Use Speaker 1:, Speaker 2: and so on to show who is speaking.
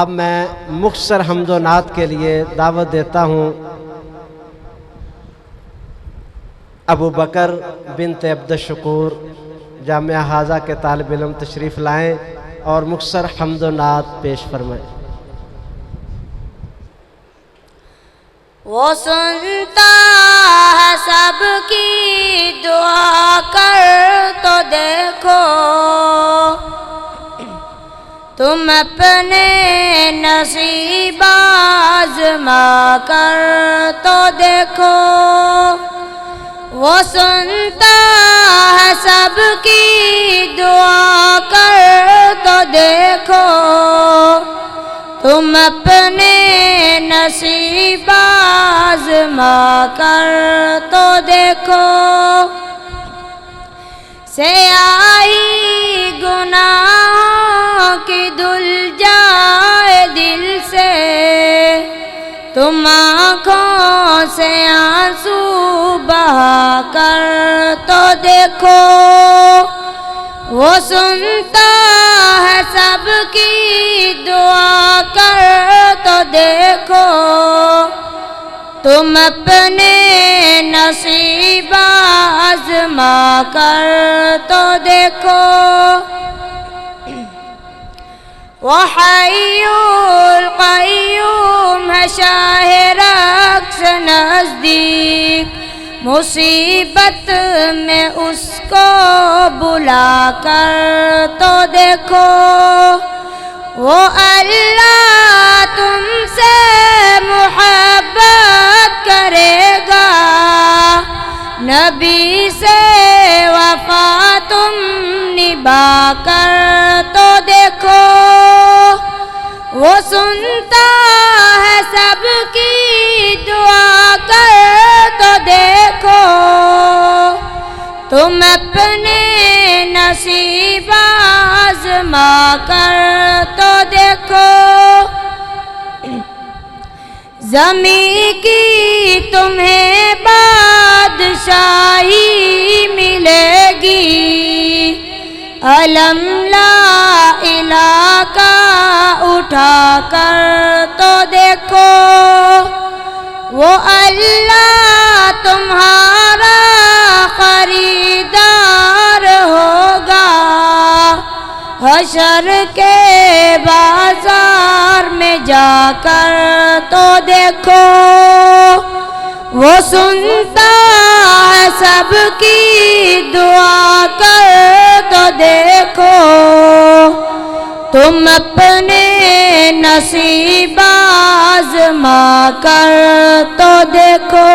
Speaker 1: اب میں مختصر حمد و نعت کے لیے دعوت دیتا ہوں ابو بکر بنت عبدالشکور جامعہ حاضہ کے طالب علم تشریف لائیں اور مختصر حمد و نعت پیش فرمائیں۔
Speaker 2: وہ سنتا ہے سب کی دعا کر تو دیکھو، تم اپنے نصیب آزما کر تو دیکھو۔ وہ سنتا ہے سب کی دعا کر تو دیکھو، تم اپنے نصیب آزما کر تو دیکھو۔ سیاہی گناہوں کی دھل جائے دل سے، تم آنکھوں سے آنسو بہا کر تو دیکھو۔ وہ سنتا ہے سب کی دعا کر تو دیکھو، تم اپنے نصیب آزما کر تو دیکھو۔ وہ حی القیوم ہے شاہ رقص نزدیک، مصیبت میں اس کو بلا کر تو دیکھو۔ وہ اللہ تم سے محبت کرے گا، نبی سے وفا تم نبھا کر تو دیکھو۔ وہ سنتا ہے سب کی دعا کر تو دیکھو، تم اپنے نصیب آزما کر تو دیکھو۔ زمین کی تمہیں بادشاہی ملے گی، علم لا الہ کا اٹھا کر تو دیکھو۔ وہ اللہ تمہارا خریدار ہوگا، حشر کے بازار میں جا کر تو دیکھو۔ وہ سنتا ہے سب کی دعا کر تو دیکھو، تم اپنے نصیب آزما کر تو دیکھو۔